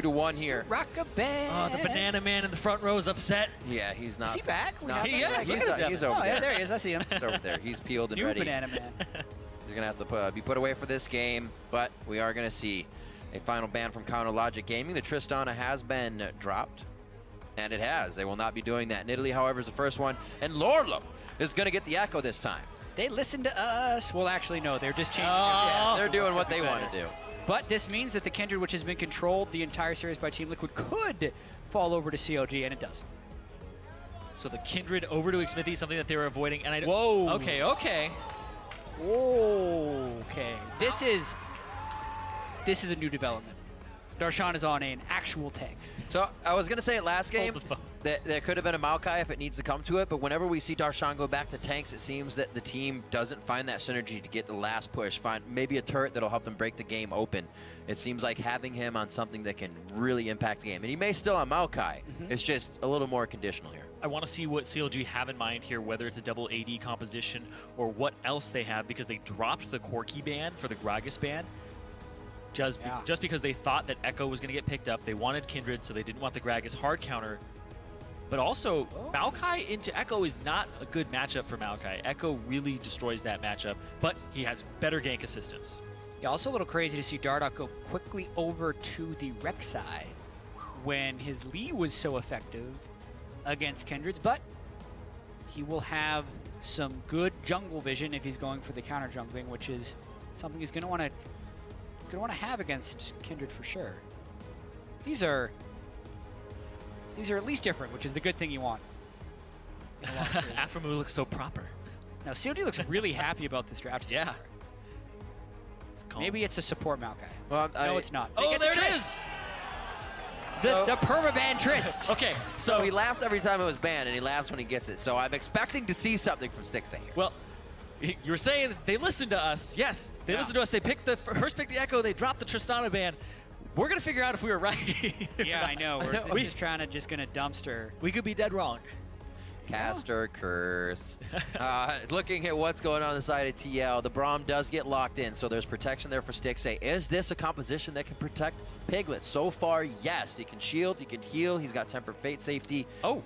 2-1 here. Oh, the banana man in the front row is upset. Yeah, he's not. Is he back? Yeah, he's over Oh, yeah, there. there he is. I see him. He's over there. He's peeled and New ready. banana man. He's going to have to be put away for this game, but we are going to see a final ban from Counter Logic Gaming. The Tristana has been dropped, and it has. They will not be doing that in Italy, however, is the first one. And Lorlo is going to get the Echo this time. They listened to us. Well, actually, no. They're just changing Yeah, they're doing what they want to do. But this means that the Kindred, which has been controlled the entire series by Team Liquid, could fall over to CLG, and it does. So the Kindred over to Xmithy, something that they were avoiding. And I Whoa. Okay. Okay. This is a new development. Darshan is on an actual tank. So I was going to say it last game Hold the phone. that there could have been a Maokai if it needs to come to it, but whenever we see Darshan go back to tanks, it seems that the team doesn't find that synergy to get the last push, find maybe a turret that'll help them break the game open. It seems like having him on something that can really impact the game. And he may still on Maokai. It's just a little more conditional here. I want to see what CLG have in mind here, whether it's a double AD composition or what else they have, because they dropped the Corki ban for the Gragas ban. Just because they thought that Echo was going to get picked up. They wanted Kindred, so they didn't want the Gragas hard counter. But also, Maokai into Echo is not a good matchup for Maokai. Echo really destroys that matchup, but he has better gank assistance. Yeah, also a little crazy to see Dardoch go quickly over to the Rex side when his Lee was so effective against Kindred's, but he will have some good jungle vision if he's going for the counter jungling, which is something he's going to want to have against Kindred for sure. These are at least different, which is the good thing you want. Aphromoo looks so proper. Now, COD looks really happy about this draft. Yeah. It's calm. Maybe it's a support Maokai. Well, No, it's not. They Oh, get there the it Trist. is! The permaban Trist. Okay, So so he laughed every time it was banned, and he laughs when he gets it. So I'm expecting to see something from Stixay here. well, you were saying they listened to us. Yes, they listened to us. They picked first picked the Echo. They dropped the Tristana ban. We're gonna figure out if we were right. Yeah, I know. We're just trying to dumpster. We could be dead wrong. Caster curse. Looking at what's going on the side of TL, the Braum does get locked in, so there's protection there for Stixay. Is this a composition that can protect Piglet? So far, yes. He can shield, he can heal, he's got Tempered Fate safety. Oh,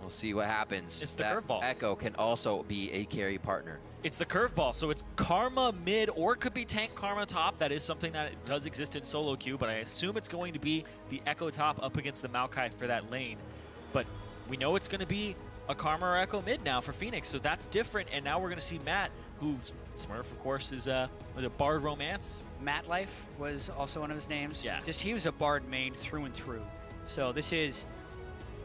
We'll see what happens. It's the That curveball. Echo can also be a carry partner. it's the curveball. So it's Karma mid, or it could be tank Karma top. That is something that does exist in solo queue, but I assume it's going to be the Echo top up against the Maokai for that lane. But we know it's going to be a Karma or Echo mid now for Phoenix, so that's different. And now we're going to see Matt, who Smurf, of course, is was a Bard Romance. Matt Life was also one of his names. Yeah. Just he was a Bard main through and through. So this is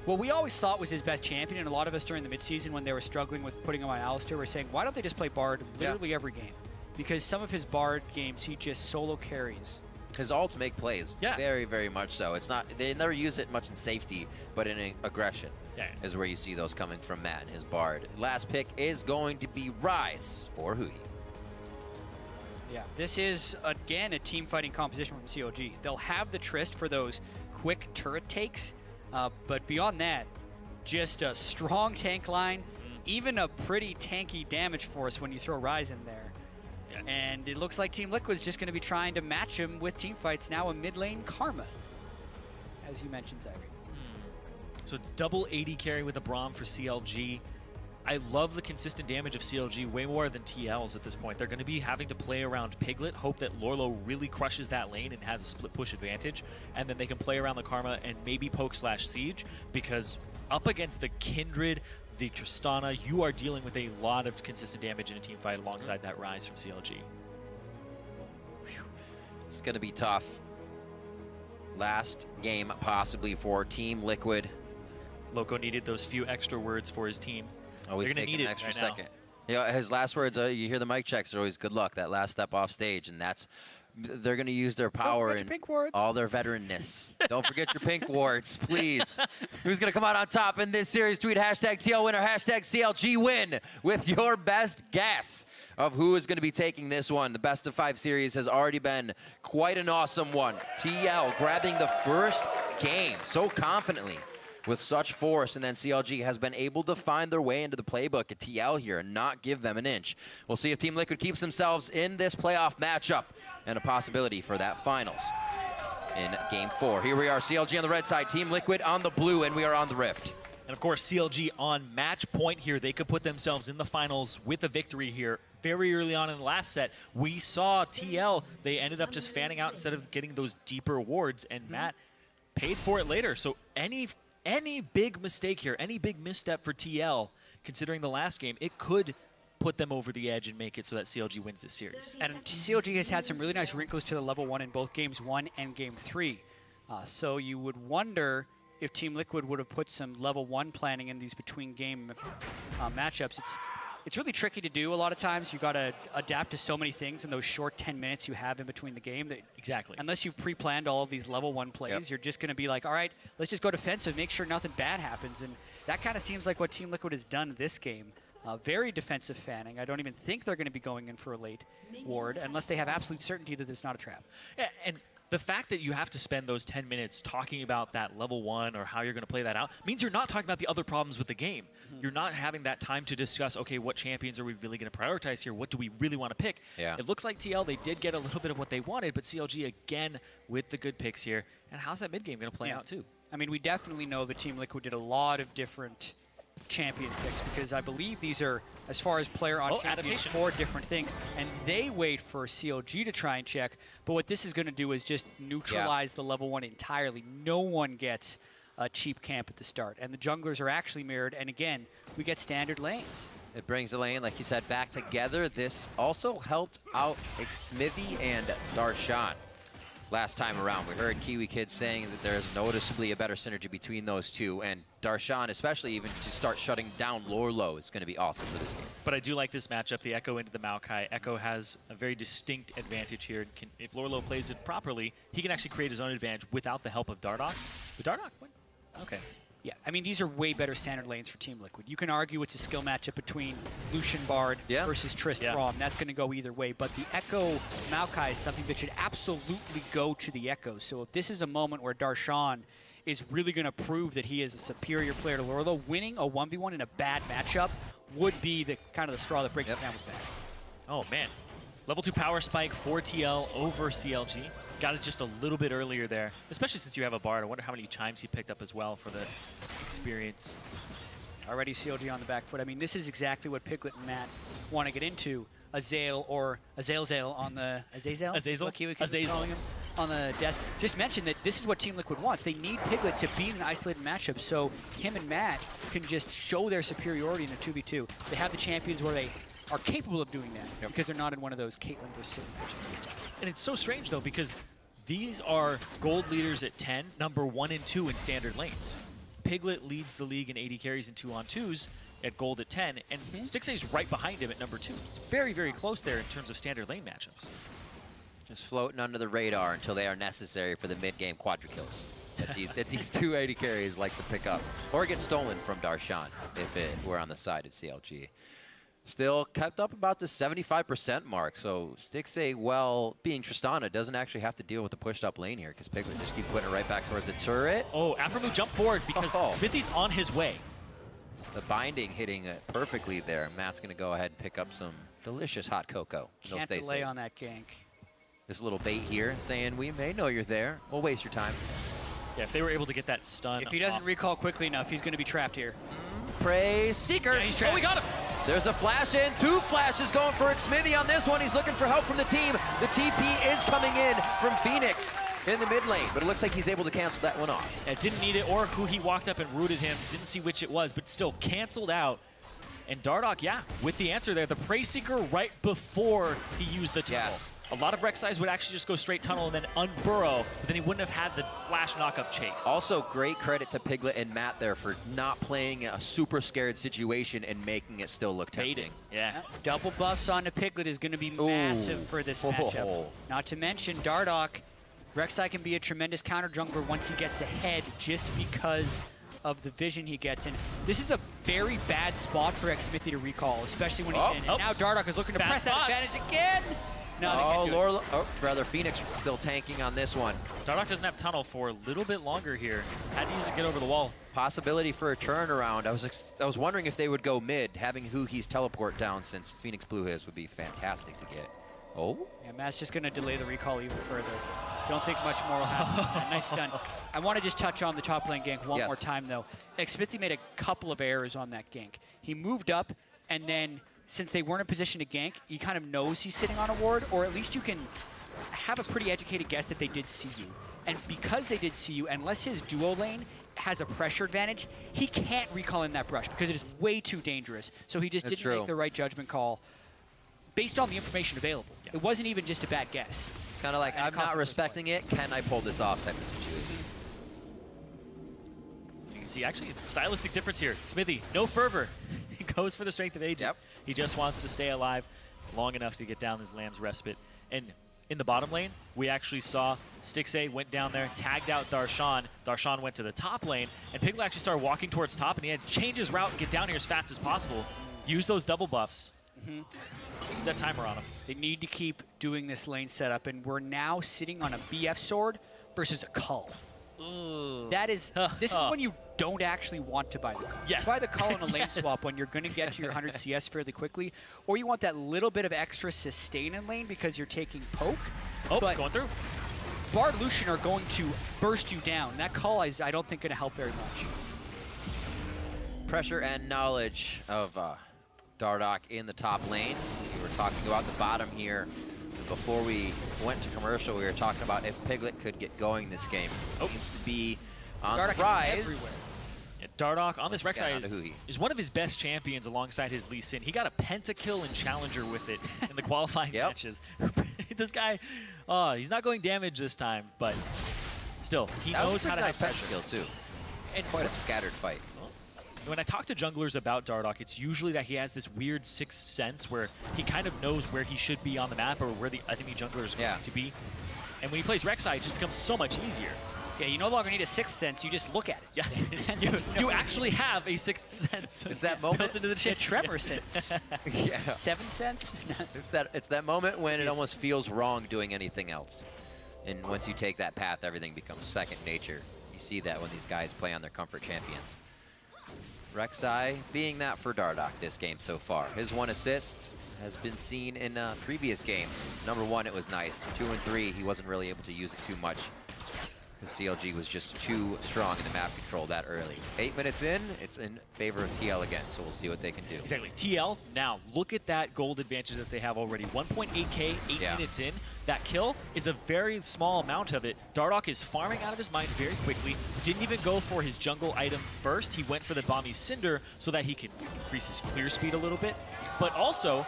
what we always thought was his best champion, and a lot of us during the midseason when they were struggling with putting him on Alistair were saying, why don't they just play Bard literally every game? Because some of his Bard games he just solo carries. His ults make plays. Yeah. Very, very much so. It's not, they never use it much in safety, but in aggression Yeah. is where you see those coming from Matt and his Bard. Last pick is going to be Rise for Hui. Yeah, this is, again, a team fighting composition from COG. They'll have the Trist for those quick turret takes, but beyond that, just a strong tank line, even a pretty tanky damage force when you throw Rise in there. Yeah. And it looks like Team Liquid's just going to be trying to match him with team fights now, a mid lane Karma, as you mentioned, Zachary. So it's double 80 carry with a Braum for CLG. I love the consistent damage of CLG way more than TL's at this point. They're going to be having to play around Piglet, hope that Lorlo really crushes that lane and has a split push advantage, and then they can play around the Karma and maybe poke / siege, because up against the Kindred, the Tristana, you are dealing with a lot of consistent damage in a team fight alongside that Rise from CLG. It's going to be tough. Last game possibly for Team Liquid. Loco needed those few extra words for his team. Always They're gonna taking need an it extra right now. second. You know, his last words, you hear the mic checks are always good luck, that last step off stage, and that's, they're going to use their power forget your and pink wards. all their veteranness. Don't forget your pink wards, please. Who's going to come out on top in this series? Tweet hashtag TL winner, hashtag CLG win with your best guess of who is going to be taking this one. The best of 5 series has already been quite an awesome one. TL grabbing the first game so confidently with such force, and then CLG has been able to find their way into the playbook at TL here and not give them an inch. We'll see if Team Liquid keeps themselves in this playoff matchup and a possibility for that finals. in Game 4. Here we are, CLG on the red side, Team Liquid on the blue, and we are on the Rift. And of course, CLG on match point here. They could put themselves in the finals with a victory here. Very early on in the last set, we saw TL, they ended up just fanning out instead of getting those deeper wards, and Matt paid for it later. So any big mistake here, any big misstep for TL, considering the last game, it could put them over the edge and make it so that CLG wins this series. And CLG has had some really nice wrinkles to the level 1 in both Games 1 and Game 3. So you would wonder if Team Liquid would have put some level 1 planning in these between game matchups. It's really tricky to do a lot of times. You've got to adapt to so many things in those short 10 minutes you have in between the game. That Exactly. Unless you've pre-planned all of these level 1 plays, you're just going to be like, all right, let's just go defensive, make sure nothing bad happens. And that kind of seems like what Team Liquid has done this game. Very defensive fanning. I don't even think they're going to be going in for a late ward unless they have absolute certainty that it's not a trap. Yeah, and the fact that you have to spend those 10 minutes talking about that level 1 or how you're going to play that out means you're not talking about the other problems with the game. You're not having that time to discuss, okay, what champions are we really going to prioritize here? What do we really want to pick? Yeah. It looks like TL, they did get a little bit of what they wanted, but CLG again with the good picks here. And how's that mid game going to play out too? I mean, we definitely know that Team Liquid did a lot of different champion picks because I believe these are, as far as player on champion, adaptation. 4 different things, and they wait for CLG to try and check. But what this is going to do is just neutralize the level 1 entirely. No one gets a cheap camp at the start, and the junglers are actually mirrored. And again, we get standard lanes. It brings the lane, like you said, back together. This also helped out Smithy and Darshan last time around. We heard Kiwi Kid saying that there's noticeably a better synergy between those two, and Darshan, especially even to start shutting down Lorlo, is going to be awesome for this game. But I do like this matchup, the Echo into the Maokai. Echo has a very distinct advantage here. If Lorlo plays it properly, he can actually create his own advantage without the help of Dardoch. But Dardoch, what? Okay. Yeah, I mean, these are way better standard lanes for Team Liquid. You can argue it's a skill matchup between Lucian Bard versus Trist Braum. That's going to go either way. But the Echo Maokai is something that should absolutely go to the Echo. So if this is a moment where Darshan is really going to prove that he is a superior player to Lorlo, winning a 1v1 in a bad matchup would be the kind of the straw that breaks the camel's back. Oh, man. Level 2 power spike for TL over CLG. Got it just a little bit earlier there, especially since you have a Bard. I wonder how many chimes he picked up as well for the experience. Already CLG on the back foot. I mean, this is exactly what Piglet and Matt want to get into. Azael or Azazel on the Azazel? Azazel? Azazel. Calling him on the desk. Just mentioned that this is what Team Liquid wants. They need Piglet to be in an isolated matchup so him and Matt can just show their superiority in a 2v2. They have the champions where they are capable of doing that because they're not in one of those Caitlyn versus Sivir matchups this time. And it's so strange, though, because these are gold leaders at 10, number 1 and 2 in standard lanes. Piglet leads the league in 80 carries and 2-on-2s at gold at 10, and Stixxay is right behind him at number 2. It's very, very close there in terms of standard lane matchups. Just floating under the radar until they are necessary for the mid-game quadra kills that these 280 carries like to pick up. Or get stolen from Darshan if it were on the side of CLG. Still kept up about the 75% mark, so Stixxay, well, being Tristana, doesn't actually have to deal with the pushed up lane here because Piglet just keeps putting it right back towards the turret. Oh, Afremu jump forward because Smithy's on his way. The binding hitting it perfectly there. Matt's going to go ahead and pick up some delicious hot cocoa. Can't delay on that gank. This little bait here saying, we may know you're there. We'll waste your time. Yeah, if they were able to get that stun If he doesn't recall quickly enough, he's going to be trapped here. Praise Seeker. Yeah, he's trapped. Oh, we got him! There's a flash in. 2 flashes going for Smithy on this one. He's looking for help from the team. The TP is coming in from Phoenix in the mid lane, but it looks like he's able to cancel that one off. Yeah, didn't need it, or who he walked up and rooted him. Didn't see which it was, but still canceled out. And Dardoch, yeah, with the answer there. The Prey Seeker right before he used the tunnel. Yes. A lot of Rek'Sais would actually just go straight tunnel and then unburrow, but then he wouldn't have had the flash knock-up chase. Also, great credit to Piglet and Matt there for not playing a super scared situation and making it still look tempting. Baiting. Yeah. Double buffs on the Piglet is going to be massive for this matchup. Not to mention Dardoch. Rek'Sai can be a tremendous counter jungler once he gets ahead just because of the vision he gets. And this is a very bad spot for Xmithy to recall, especially when he's in. And now Dardoch is looking to press that advantage again. No, Lorlo, brother, Phoenix still tanking on this one. Dardoch doesn't have tunnel for a little bit longer here. Had to use it to get over the wall. Possibility for a turnaround. I was wondering if they would go mid, having who he's teleport down since Phoenix blew his would be fantastic to get. Oh? Yeah, Matt's just going to delay the recall even further. Don't think much more will happen. Nice stun. I want to just touch on the top lane gank one more time, though. Smithy made a couple of errors on that gank. He moved up, and then since they weren't in position to gank, he kind of knows he's sitting on a ward, or at least you can have a pretty educated guess that they did see you. And because they did see you, unless his duo lane has a pressure advantage, he can't recall in that brush because it is way too dangerous. So he just didn't make the right judgment call based on the information available. Yeah. It wasn't even just a bad guess. It's kind of like, I'm not respecting it. Can I pull this off type of situation? You can see actually the stylistic difference here. Smithy, no fervor. He goes for the strength of ages. Yep. He just wants to stay alive long enough to get down his Lamb's Respite. And in the bottom lane, we actually saw Stixxay went down there, tagged out Darshan. Darshan went to the top lane, and Piglet actually started walking towards top, and he had to change his route and get down here as fast as possible. Use those double buffs. Use that timer on him. They need to keep doing this lane setup, and we're now sitting on a BF sword versus a cull. Ooh. That is, this is when you don't actually want to buy the cull. Yes. You buy the cull in a lane swap when you're going to get to your 100 CS fairly quickly, or you want that little bit of extra sustain in lane because you're taking poke. Oh, but going through. Bard Lucian are going to burst you down. That cull is, I don't think, going to help very much. Pressure and knowledge of Dardoch in the top lane. We were talking about the bottom here. Before we went to commercial, we were talking about if Piglet could get going this game. Seems to be on Dardoch the rise. is everywhere. Yeah, Dardoch on this Rek'Sai Huhi. is one of his best champions alongside his Lee Sin. He got a pentakill in Challenger with it in the qualifying matches. This guy, he's not going damage this time, but still, he knows how to have pressure. Skill too. And Quite a scattered fight. when I talk to junglers about Dardoch, it's usually that he has this weird sixth sense where he kind of knows where he should be on the map or where the enemy jungler is going to be. And when he plays Rek'Sai, it just becomes so much easier. Yeah, you no longer need a sixth sense, you just look at it. Yeah, you actually have a sixth sense. It's that moment. Built into the chip. Tremor sense. Yeah. Seventh sense? It's that moment when it almost feels wrong doing anything else. And once you take that path, everything becomes second nature. You see that when these guys play on their comfort champions. Rek'Sai being that for Dardoch this game so far. His 1 assist has been seen in previous games. Number 1, it was nice. 2 and 3, he wasn't really able to use it too much because CLG was just too strong in the map control that early. 8 minutes in, it's in favor of TL again, so we'll see what they can do. Exactly. TL, now look at that gold advantage that they have already. 1.8k, 8 minutes in. That kill is a very small amount of it. Dardoch is farming out of his mind very quickly. Didn't even go for his jungle item first. He went for the Bomby Cinder so that he could increase his clear speed a little bit. But also,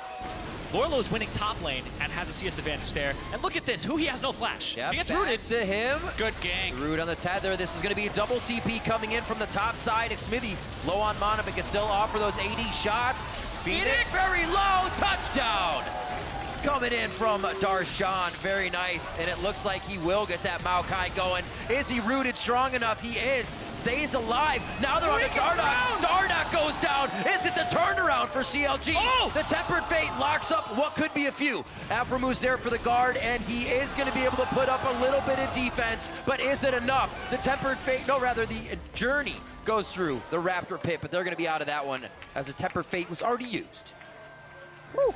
Lorlo's winning top lane and has a CS advantage there. And look at this, Huhi has no flash. Yep, He gets rooted. to him. Good gank. Root on the tether. This is going to be a double TP coming in from the top side. If Smithy low on mana, but can still offer those AD shots. Phoenix very low. Touchdown. Coming in from Darshan, very nice, and it looks like he will get that Maokai going. Is he rooted strong enough? He is. Stays alive. Now they're on the Dardoch. Dardoch goes down. Is it the turnaround for CLG? Oh! The Tempered Fate locks up what could be a few. Aframu's there for the guard, and he is going to be able to put up a little bit of defense, but is it enough? The Tempered Fate, no, rather the Journey goes through the Raptor Pit, but they're going to be out of that one as the Tempered Fate was already used. Woo!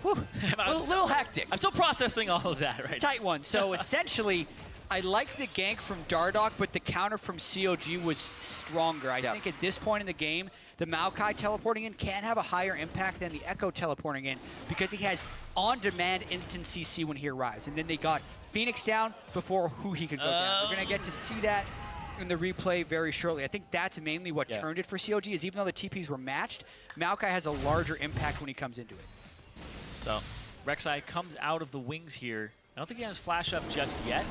A little hectic. I'm still processing all of that right now. Tight one. So essentially, I like the gank from Dardoch, but the counter from COG was stronger. I think at this point in the game, the Maokai teleporting in can have a higher impact than the Echo teleporting in because he has on-demand instant CC when he arrives. And then they got Phoenix down before Huhi could go down. We're going to get to see that in the replay very shortly. I think that's mainly what turned it for COG, is even though the TPs were matched, Maokai has a larger impact when he comes into it. So Rek'Sai comes out of the wings here. I don't think he has flash up just yet,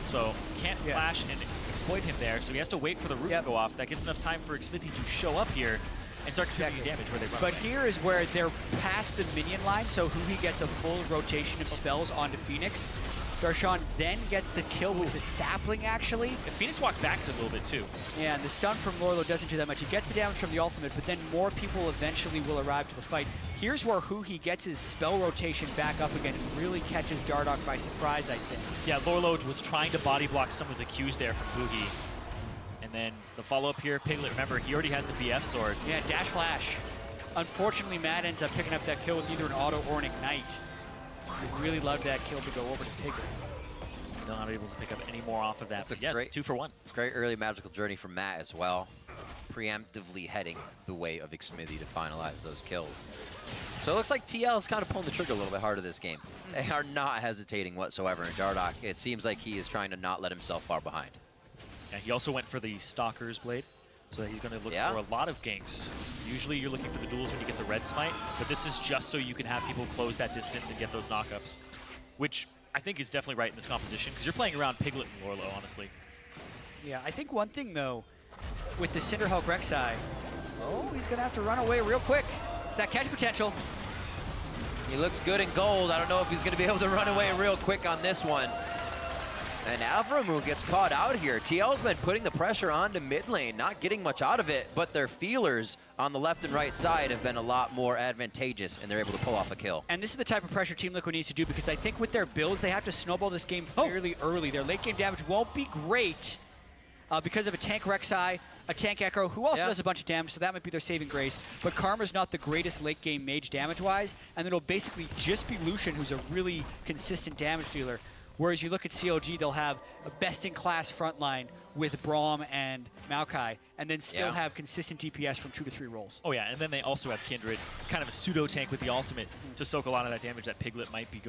so can't flash and exploit him there. So he has to wait for the root to go off. That gives enough time for Xmithie to show up here and start contributing damage where they run. But here is where they're past the minion line, so Huhi gets a full rotation of spells onto Phoenix. Darshan then gets the kill with the sapling, actually. And Phoenix walked back a little bit, too. Yeah, and the stun from Lorlo doesn't do that much. He gets the damage from the ultimate, but then more people eventually will arrive to the fight. Here's where Huhi gets his spell rotation back up again and really catches Dardoch by surprise, I think. Yeah, Lorlo was trying to body block some of the Qs there from Huhi. And then the follow-up here, Piglet, remember, he already has the BF sword. Yeah, dash flash. Unfortunately, Matt ends up picking up that kill with either an auto or an ignite. Really loved that kill to go over to Piglet. Not able to pick up any more off of that. That's a But yes, great- 2 for 1. Great early magical journey from Matt as well. Preemptively heading the way of Xmithy to finalize those kills. So it looks like TL is kind of pulling the trigger a little bit harder this game. They are not hesitating whatsoever. And Dardoch, it seems like he is trying to not let himself far behind. Yeah, he also went for the Stalker's Blade. So he's going to look Yeah. for a lot of ganks. Usually you're looking for the duels when you get the red smite, but this is just so you can have people close that distance and get those knockups, which I think is definitely right in this composition, because you're playing around Piglet and Lorlo, honestly. Yeah, I think one thing, though, with the Cinderhulk Rek'Sai, he's going to have to run away real quick. It's that catch potential. He looks good in gold. I don't know if he's going to be able to run away real quick on this one. And Avramu gets caught out here. TL's been putting the pressure onto mid lane, not getting much out of it, but their feelers on the left and right side have been a lot more advantageous, and they're able to pull off a kill. And this is the type of pressure Team Liquid needs to do, because I think with their builds, they have to snowball this game fairly early. Their late game damage won't be great because of a tank Rek'Sai, a tank Echo, who also does a bunch of damage, so that might be their saving grace. But Karma's not the greatest late game mage damage-wise, and it'll basically just be Lucian, who's a really consistent damage dealer. Whereas you look at CLG, they'll have a best-in-class front line with Braum and Maokai, and then still have consistent DPS from 2 to 3 rolls. Oh yeah, and then they also have Kindred, kind of a pseudo tank with the ultimate to soak a lot of that damage that Piglet might be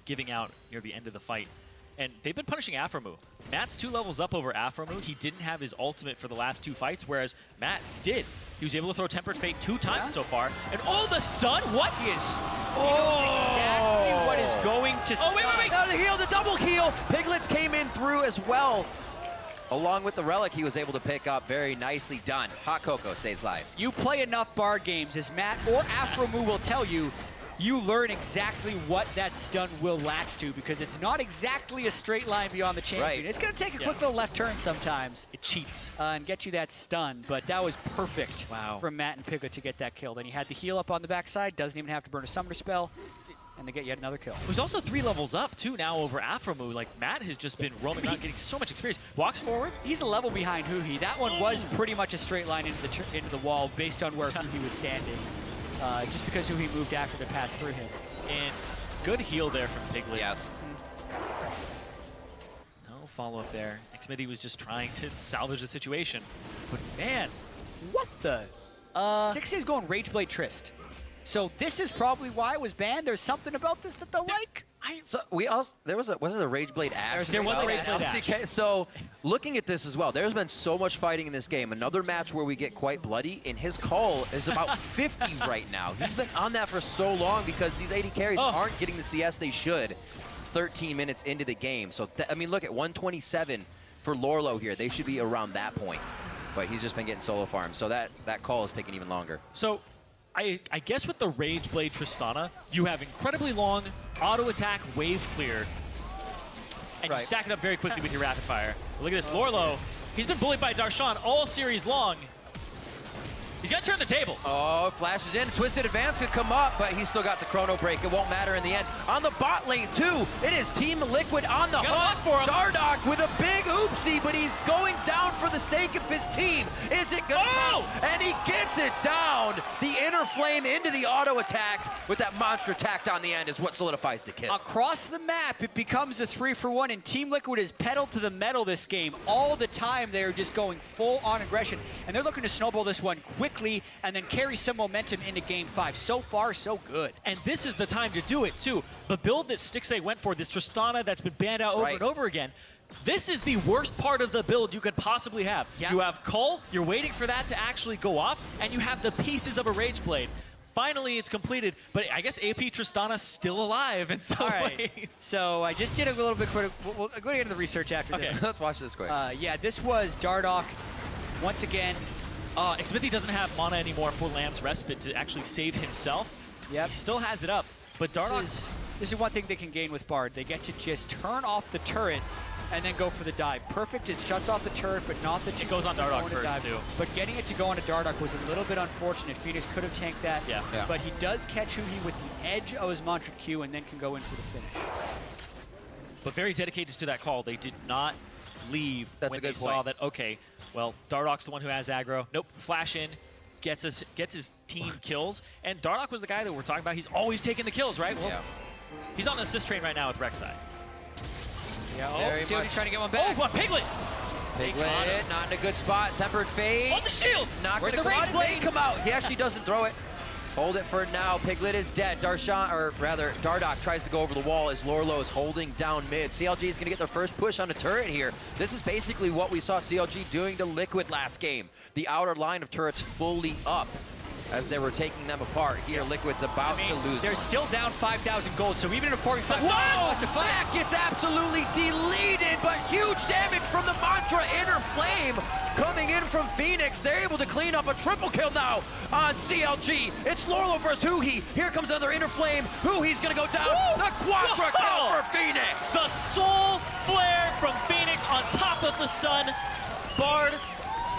giving out near the end of the fight. And they've been punishing Aframu. Matt's 2 levels up over Aframu. He didn't have his ultimate for the last 2 fights, whereas Matt did. He was able to throw Tempered Fate 2 times so far. And the stun? What? He is. He knows exactly what is going to stun. wait. Now the heal, the double heal. Piglets came in through as well. Along with the relic, he was able to pick up. Very nicely done. Hot Cocoa saves lives. You play enough Bard games, as Matt or Aframu will tell you, you learn exactly what that stun will latch to, because it's not exactly a straight line beyond the champion. Right. It's going to take a quick little left turn sometimes. It cheats. And get you that stun, but that was perfect Wow. from Matt and Piglet to get that kill. Then he had the heal up on the backside, doesn't even have to burn a summoner spell, and they get yet another kill. Who's also 3 levels up, too, now over Aframu. Like, Matt has just been roaming around, getting so much experience. Walks forward. He's a level behind Huhi. That one was pretty much a straight line into the wall based on where Huhi was standing, just because Huhi moved after to pass through him. And good heal there from Piglet. Yes. No follow-up there. Xmithy was just trying to salvage the situation. But, man, What the? Stixie's going Rageblade Trist. So this is probably why it was banned. There's something about this that they'll like. So we also was it a Rageblade Ash? There was a Rageblade Rageblade Ash. LCK. So looking at this as well, there's been so much fighting in this game. Another match where we get quite bloody, and his call is about 50 right now. He's been on that for so long because these AD carries aren't getting the CS they should 13 minutes into the game. So I mean, look at 127 for Lorlo here. They should be around that point. But he's just been getting solo farmed. So that call is taking even longer. So, I guess with the Rage Blade Tristana, you have incredibly long auto attack wave clear, and you stack it up very quickly with your rapid fire. But look at this, Lorlo. He's been bullied by Darshan all series long. He's gonna turn the tables. Oh, flashes in, twisted advance could come up, but he's still got the chrono break. It won't matter in the end. On the bot lane too, it is Team Liquid on the hunt for him. Dardoch with a big oopsie, but he's going down for the sake of his team. Is it gonna go? And he gets it down. The inner flame into the auto attack with that mantra tacked on the end is what solidifies the kill. Across the map, it becomes a 3-for-1, and Team Liquid is pedal to the metal this game. All the time, they are just going full-on aggression, and they're looking to snowball this one quickly and then carry some momentum into Game 5. So far, so good. And this is the time to do it, too. The build that Stixay went for, this Tristana that's been banned out over and over again, this is the worst part of the build you could possibly have. Yeah. You have Cull, you're waiting for that to actually go off, and you have the pieces of a Rage Blade. Finally, it's completed, but I guess AP Tristana's still alive in some ways. So I just did a little bit quick. We'll go into the research after this. Let's watch this quick. Yeah, this was Dardoch once again. Xmithy doesn't have mana anymore for Lamb's Respite to actually save himself. Yep. He still has it up, but Dardoch... This is one thing they can gain with Bard. They get to just turn off the turret and then go for the dive. Perfect, it shuts off the turret, but not the... It goes on Dardoch first, too. But getting it to go on to Dardoch was a little bit unfortunate. Phoenix could have tanked that, but he does catch Huhi with the edge of his mantra Q and then can go in for the finish. But very dedicated to that call. They did not leave when they saw that, okay, well, Dardoch's the one who has aggro. Nope, flash in, gets his team kills. And Dardoch was the guy that we're talking about. He's always taking the kills, right? Well, He's on the assist train right now with Rek'Sai. Yeah, Very CLG much. trying to get one Oh, back. what Piglet! Piglet, not in a good spot. Tempered Fade. On the shield! Not Where's going to the come out. Rage It may Blade? come out. He actually doesn't throw it. Hold it for now. Piglet is dead. Darshan, or rather, Dardoch tries to go over the wall as Lorlo is holding down mid. CLG is going to get their first push on the turret here. This is basically what we saw CLG doing to Liquid last game. The outer line of turrets fully up as they were taking them apart. Here, Liquid's about to lose They're one. still down 5,000 gold, so even in a 4v5, Whoa! That gets absolutely deleted, but huge damage from the Mantra Inner Flame coming in from Phoenix. They're able to clean up a triple kill now on CLG. It's Lorlo versus Huhi. Here comes another Inner Flame. Huhi's gonna go down. Woo! The quadra kill Whoa! for Phoenix. The Soul Flare from Phoenix on top of the stun. Bard,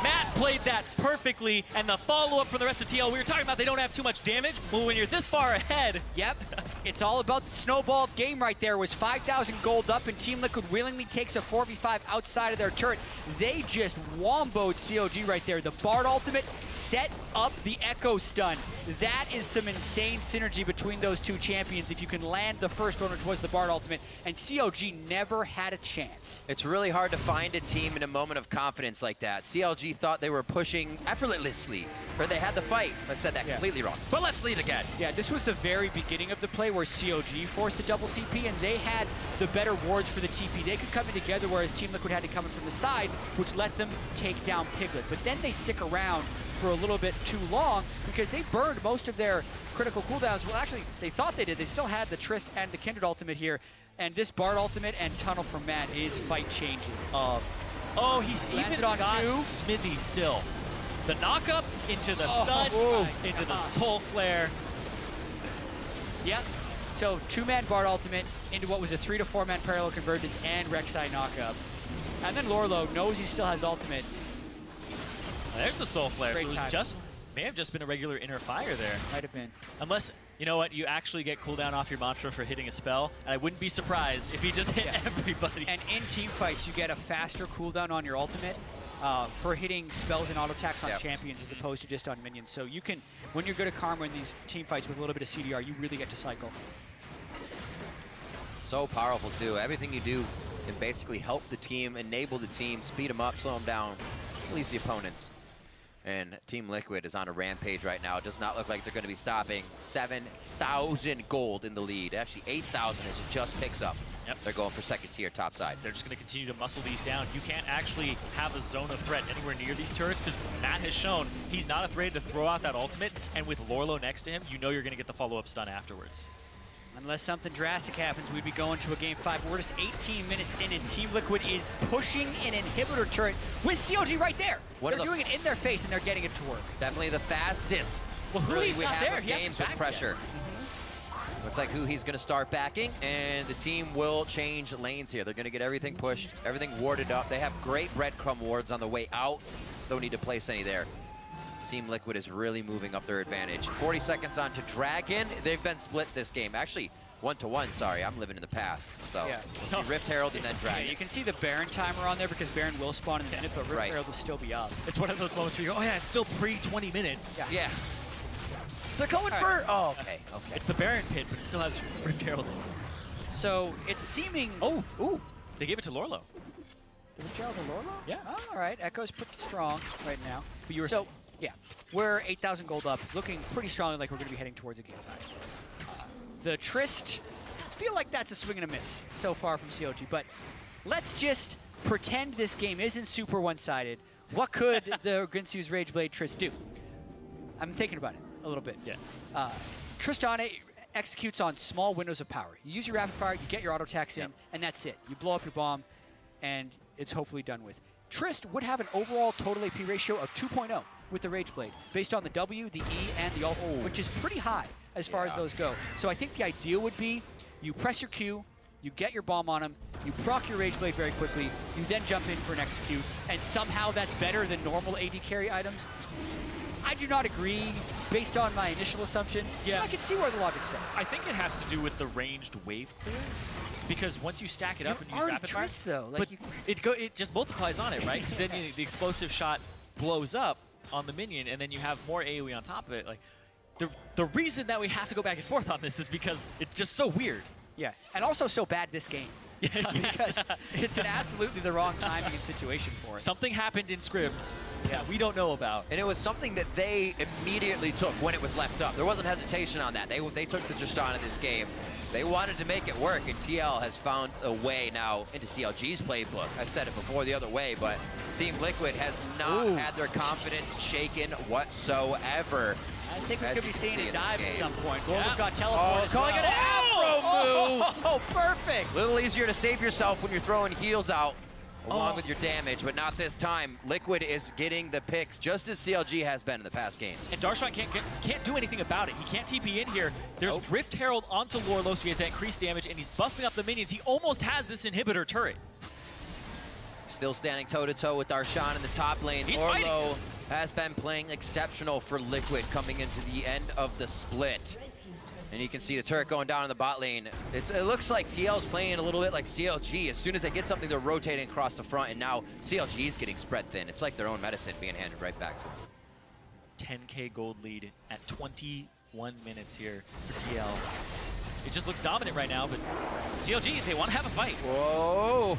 Matt played that perfectly, and the follow-up from the rest of TL, we were talking about they don't have too much damage. Well, when you're this far ahead, Yep, it's all about the snowball game right there. It was 5,000 gold up, and Team Liquid willingly takes a 4v5 outside of their turret. They just womboed COG right there. The Bard ultimate set up the Echo stun. That is some insane synergy between those two champions if you can land the first one, which was the Bard ultimate, and COG never had a chance. It's really hard to find a team in a moment of confidence like that. CLG thought they were pushing effortlessly, or they had the fight. I said that completely wrong, but let's lead again. Yeah, this was the very beginning of the play where COG forced a double TP, and they had the better wards for the TP. They could come in together, whereas Team Liquid had to come in from the side, which let them take down Piglet. But then they stick around for a little bit too long because they burned most of their critical cooldowns. Well, actually, they thought they did. They still had the Trist and the Kindred ultimate here, and this Bard ultimate and Tunnel from Matt is fight-changing. oh, he's Landed even on got two. Smithy still. The knock-up into the stun, into the Soul Flare. Yep. So 2-man Bard ultimate into what was a 3 to 4-man parallel convergence and Rek'Sai knockup. And then Lorlo knows he still has ultimate. There's the Soul Flare. Great So it was timing. just, may have just been a regular inner fire there. Might have been. Unless, you know what, you actually get cooldown off your mantra for hitting a spell, and I wouldn't be surprised if he just hit everybody. And in team fights, you get a faster cooldown on your ultimate for hitting spells and auto attacks on champions as opposed to just on minions. So you can, when you're good at Karma in these team fights with a little bit of CDR, you really get to cycle. So powerful too. Everything you do can basically help the team, enable the team, speed them up, slow them down, at least the opponents. And Team Liquid is on a rampage right now. It does not look like they're going to be stopping. 7,000 gold in the lead. Actually, 8,000 as it just ticks up. Yep. They're going for second tier top side. They're just going to continue to muscle these down. You can't actually have a zone of threat anywhere near these turrets because Matt has shown he's not afraid to throw out that ultimate, and with Lorlo next to him, you know you're going to get the follow-up stun afterwards. Unless something drastic happens, we'd be going to a game 5. We're just 18 minutes in, and Team Liquid is pushing an inhibitor turret with COG right there. They're doing it in their face, and they're getting it to work. Definitely the fastest. Well, really, Hui's we not have there. of He hasn't games with backed pressure. Looks like Hui's going to start backing, and the team will change lanes here. They're going to get everything pushed, everything warded up. They have great breadcrumb wards on the way out. Don't need to place any there. Team Liquid is really moving up their advantage. 40 seconds on to Dragon. They've been split this game. Actually, 1-1, sorry. I'm living in the past. So we'll see Rift Herald and then Dragon. Yeah, you can see the Baron timer on there because Baron will spawn in a minute, but Rift Herald will still be up. It's one of those moments where you go, oh yeah, it's still pre-20 minutes. Yeah. They're going for... Oh, okay. It's the Baron pit, but it still has Rift Herald in it. So it's seeming... Ooh. They gave it to Lorlo. Rift Herald to Lorlo? Yeah. Oh, all right. Echo's pretty strong right now. But you were so, yeah, we're 8,000 gold up. It's looking pretty strongly like we're going to be heading towards a game 5. The Trist, I feel like that's a swing and a miss so far from COG, but let's just pretend this game isn't super one-sided. What could the Ginsu's Rageblade Trist do? I'm thinking about it a little bit. Yeah. Tristana executes on small windows of power. You use your rapid fire, you get your auto attacks in, and that's it. You blow up your bomb, and it's hopefully done with. Trist would have an overall total AP ratio of 2.0 with the Rageblade, based on the W, the E, and the ult, which is pretty high as far as those go. So I think the ideal would be you press your Q, you get your bomb on him, you proc your Rageblade very quickly, you then jump in for an execute, and somehow that's better than normal AD carry items. I do not agree based on my initial assumption. Yeah. I can see where the logic stands. I think it has to do with the ranged wave clear, because once you stack it up and you rapid fire, Trist, though. but it just multiplies on it, right? Because then the explosive shot blows up on the minion, and then you have more AoE on top of it. Like the reason that we have to go back and forth on this is because it's just so weird. Yeah, and also so bad this game. Because it's an absolutely the wrong timing and situation for it. Something happened in scrims that we don't know about. And it was something that they immediately took when it was left up. There wasn't hesitation on that. They took the Justin of this game. They wanted to make it work, and TL has found a way now into CLG's playbook. I said it before the other way, but Team Liquid has not had their confidence shaken whatsoever. I think we As could you be can seeing see a in this dive at game. some point. Lordo's got teleport as calling well. it an Afro move! Oh, perfect! Little easier to save yourself when you're throwing heals out along with your damage, but not this time. Liquid is getting the picks just as CLG has been in the past games. And Darshan can't do anything about it. He can't TP in here. There's Rift Herald onto Lorlo, so he has that increased damage, and he's buffing up the minions. He almost has this inhibitor turret. Still standing toe-to-toe with Darshan in the top lane. He's Lorlo has been playing exceptional for Liquid coming into the end of the split. And you can see the turret going down in the bot lane. It looks like TL's playing a little bit like CLG. As soon as they get something, they're rotating across the front, and now CLG is getting spread thin. It's like their own medicine being handed right back to them. 10K gold lead at 21 minutes here for TL. It just looks dominant right now, but CLG, they want to have a fight. Whoa!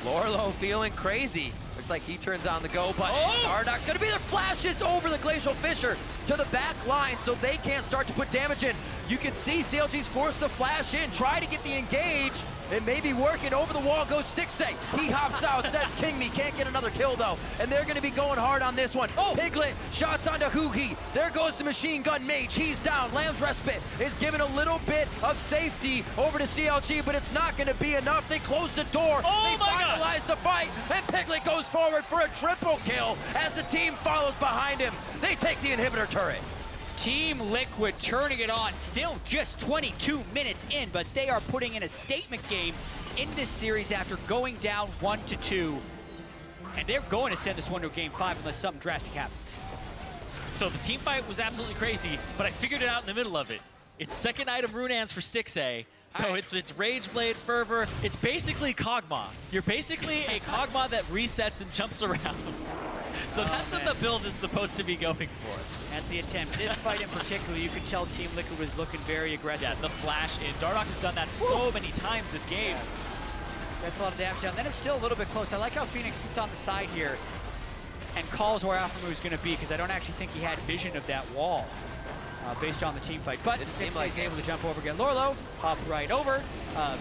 Lorlo feeling crazy. Looks like he turns on the go button. Dardock's gonna be there. Flashes over the Glacial Fissure to the back line so they can't start to put damage in. You can see CLG's forced to flash in, try to get the engage. It may be working. Over the wall goes Stixay. He hops out, says King Me. Can't get another kill though. And they're gonna be going hard on this one. Piglet shots onto Huhi. There goes the machine gun mage. He's down. Lamb's Respite is giving a little bit of safety over to CLG, but it's not gonna be enough. They close the door. They finalize the fight, and Piglet goes forward for a triple kill as the team follows behind him. They take the inhibitor turret. Team Liquid turning it on, still just 22 minutes in, but they are putting in a statement game in this series after going down 1-2. And they're going to send this one to a game 5 unless something drastic happens. So the team fight was absolutely crazy, but I figured it out in the middle of it. It's second item Runeans for Stixay. So it's Rage Blade, Fervor. It's basically Kog'Maw. You're basically a Kog'Maw that resets and jumps around. So that's what the build is supposed to be going for. That's the attempt. This fight in particular, you could tell Team Liquid was looking very aggressive. Yeah, the flash in. Dardock has done that so many times this game. That's a lot of damage down. Then it's still a little bit close. I like how Phoenix sits on the side here and calls where Alpha is going to be, because I don't actually think he had vision of that wall. Based on the team fight. But Stixay is able to jump over again. Lorlo, hop right over.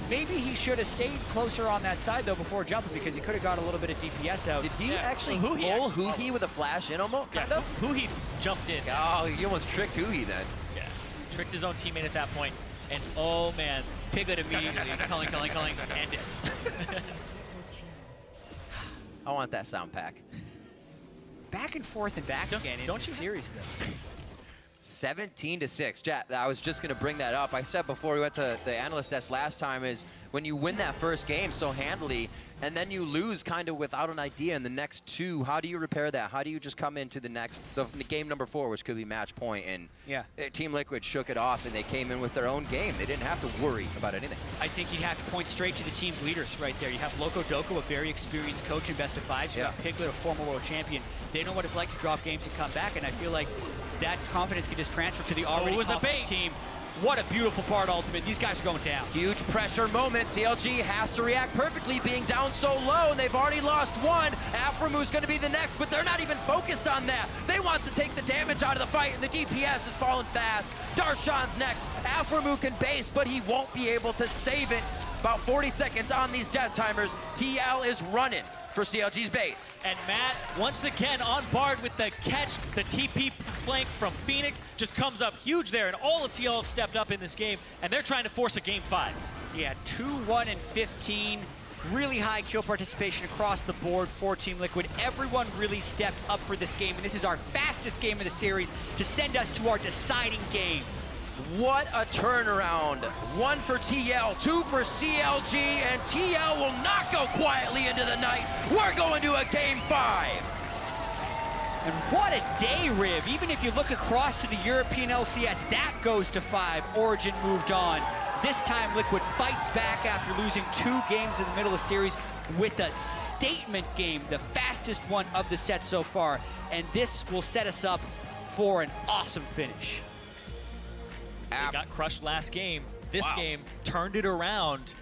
Maybe he should have stayed closer on that side, though, before jumping, because he could have got a little bit of DPS out. Did he actually pull Huhi with a flash in almost? Yeah, Huhi jumped in. Oh, he almost tricked Huhi then. Yeah, tricked his own teammate at that point. And oh man, Piglet immediately calling, and it. I want that sound pack. Back and forth and back again in the series, though. 17-6. Jack, I was just going to bring that up. I said before we went to the analyst desk last time is when you win that first game so handily and then you lose kind of without an idea in the next two, how do you repair that? How do you just come into the next, the game number 4, which could be match point? And Team Liquid shook it off and they came in with their own game. They didn't have to worry about anything. I think you'd have to point straight to the team's leaders right there. You have Loco Doko, a very experienced coach in best of fives. You have Piglet, a former world champion. They know what it's like to drop games and come back, and I feel like that confidence can just transfer to the already confident team. What a beautiful part ultimate. These guys are going down. Huge pressure moment. CLG has to react perfectly, being down so low, and they've already lost one. Aframu's going to be the next, but they're not even focused on that. They want to take the damage out of the fight, and the DPS is falling fast. Darshan's next. Aframu can base, but he won't be able to save it. About 40 seconds on these death timers. TL is running for CLG's base. And Matt, once again, on board with the catch. The TP flank from Phoenix just comes up huge there, and all of TL have stepped up in this game, and they're trying to force a game 5. Yeah, 2-1 and 15. Really high kill participation across the board for Team Liquid. Everyone really stepped up for this game, and this is our fastest game of the series to send us to our deciding game. What a turnaround. 1 for TL, 2 for CLG, and TL will not go quietly into the night. We're going to a game 5. And what a day, Rib. Even if you look across to the European LCS, that goes to 5. Origin moved on. This time, Liquid fights back after losing 2 games in the middle of the series with a statement game, the fastest one of the set so far. And this will set us up for an awesome finish. They got crushed last game. This Wow. game turned it around